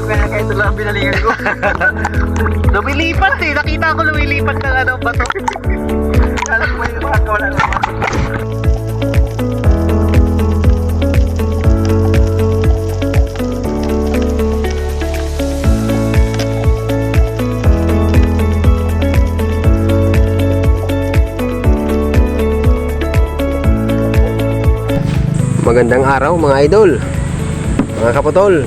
lang, kaya ito lang binalingan ko. Lumilipat eh, nakita ko lumilipat ng ano, bato. Kala ko may wala naman. Magandang araw mga idol, mga kaputol.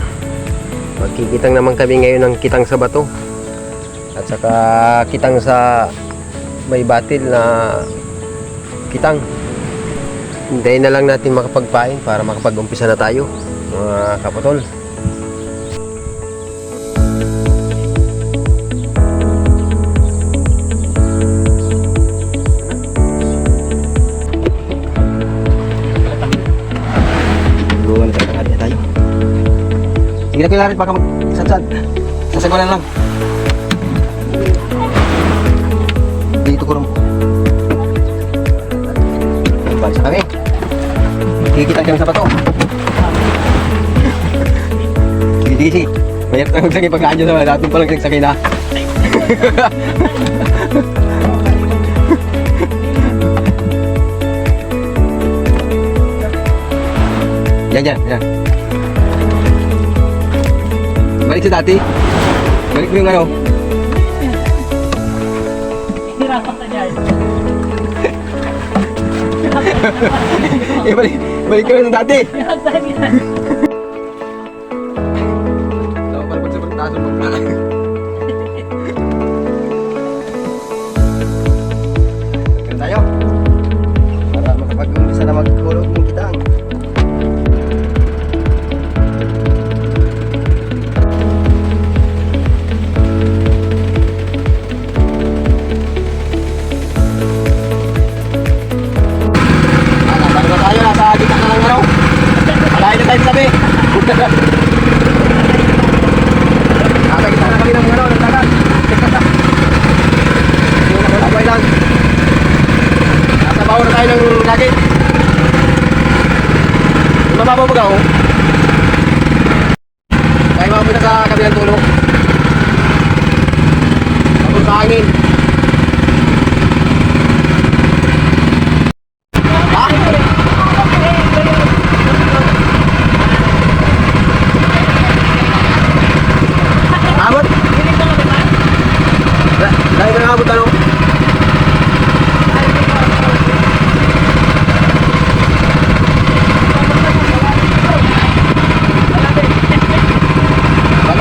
Magkikitang naman kami ngayon ng kitang sa bato at saka kitang sa may batil na kitang. Hintayin na lang natin makapagpain para makapag-umpisa na tayo mga kaputol. Sige na pilarit baka mag-sadsad. Sasagwanan lang. Dito ko rin. Balik sa kami. Kikita kami sa bato. Sige. Mayroon tayo magsakay pagkaan dyan sa mga dating palang nagsakay na. Yan. Balik sa dati. Balik mo yung ano. Hirapan na dyan. Balik ko yung dati. Hirapan yan. Dapat pala pag sa pagtaso magkala. Ganun tayo. Para makapag-umpisa na magkulog ng kitang. Mababaw mo ako. Kaya mapunta sa kabilang tulo. Tapos sa hangin. Ha? Abot? Dahil ka nakabot ano?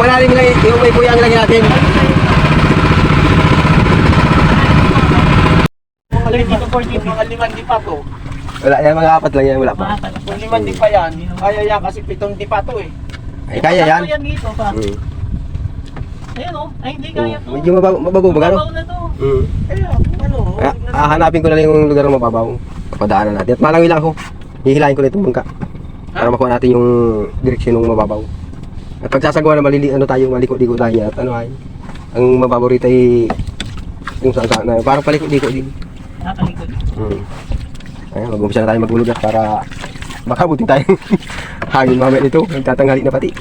Malalim lang yung may buyang lagi natin. Dito 40 mga 5 di pa to. Wala yan, mga apat lang yan, wala pa. Kung 5 di pa yan, kaya yan kasi 7 di pa to eh. Ay, kaya yan. Yan dito pa. Ayun o, ay hindi kaya to. Medyo mababaw ba gano'n? Mababaw na to. Kaya, ano? Hanapin ko na lang yung lugar na mababaw. Papadaanan natin. At malangoy lang ako. Hihilahin ko na itong bangka. Para makuha natin yung direksyon ng mababaw. At pagsasagawa na maliko-liko tayo at ano ay ang mababaw rito ay yung saan na parang paliko-liko din. Nakalikod. Ayan, mag-umpisa na tayo magbulugat para makabutin tayong hangin mamaya nito. Nagtatanghali na pati.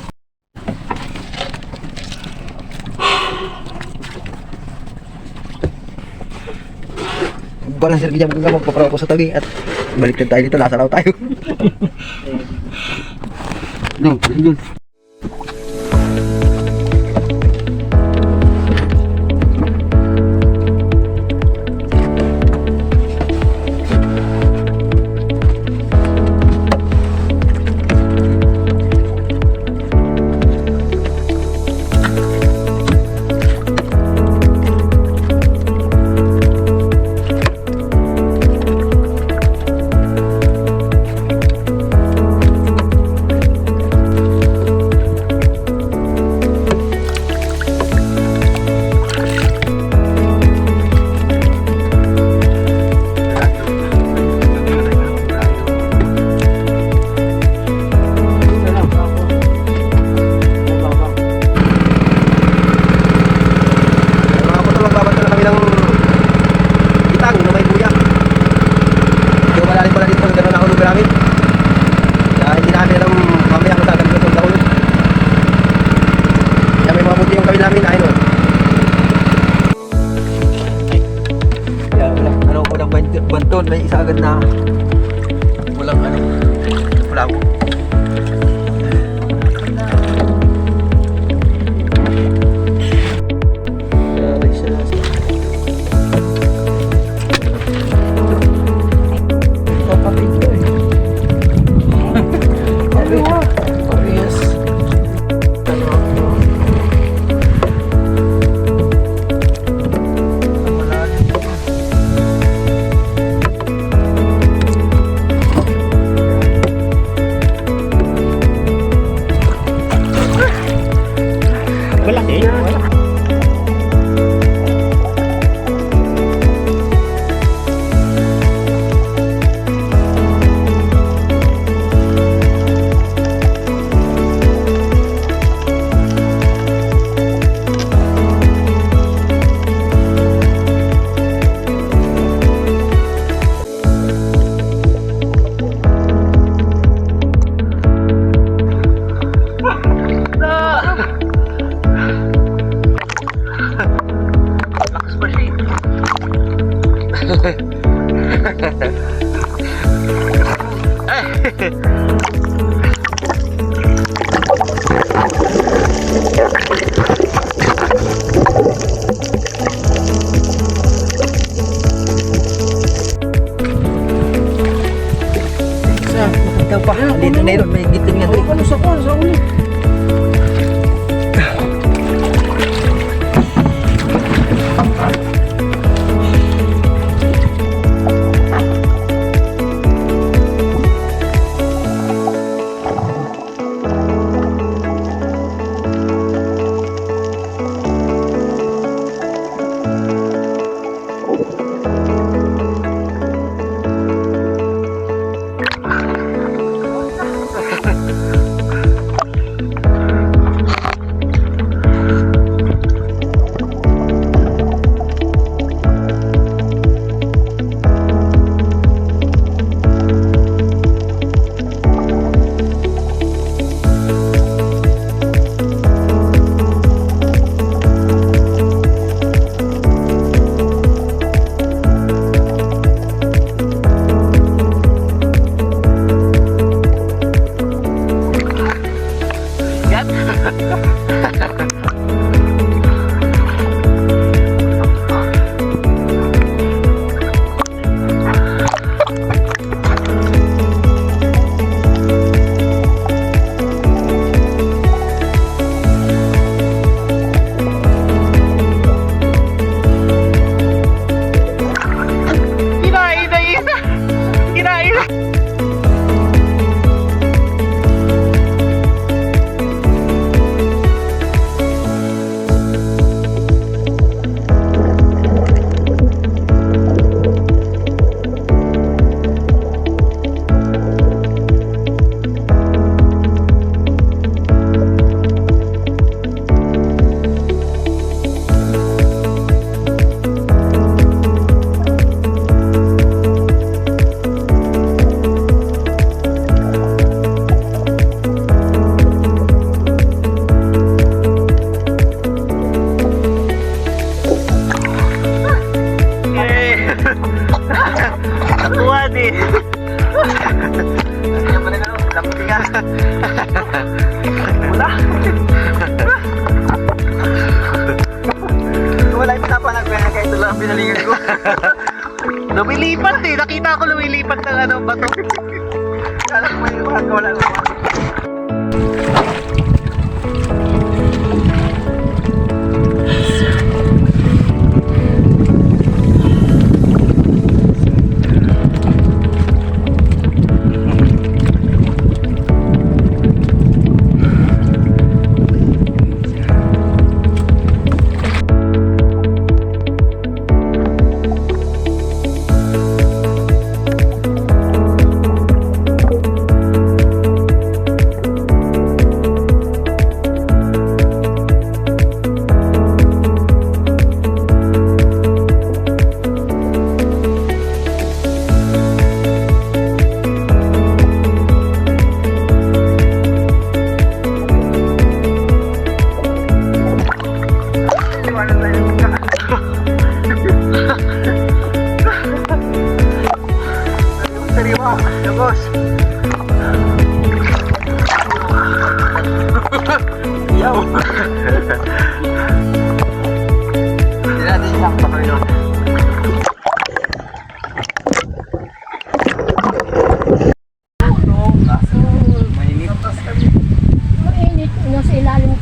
Balang sergi jam ko magpapraw ko sa tabi at balik tayo dito, nasa raw tayo. Doon. kapatol, may isa agad na walang ano, wala ko. Malaki. Lakas pa siya Isa, makita pa. Dito na yun, may gitin nga doon. Ano sa uli? Nakuha di. Ano ba rin ako? Lampi ka. Wala. Wala yung pinapanag ko yan. Kaya ito lang pinalingan ko. Lumilipat eh. Nakita ko lumilipat ng ano bato. Kala ko may wala lang.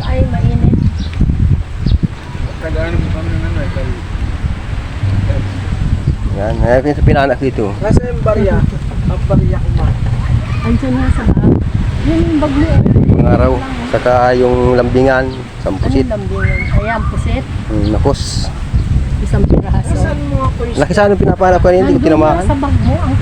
ay mainit. Tagaan mo kami ng ano eh. Yan, ayun sa pinanak dito. Nasa yung barya. Ang barya ko ma. Andiyan na sa bag. Yun yung bag mo. Mga araw. Saka yung lambingan, Ano sampusit, yung lambingan? Ayan, pusit. nakos. Isang piraso. Saan mo ako Laki sana yung pinapahanap ko, hindi ko Nandun tinamaan. na sa bag mo ang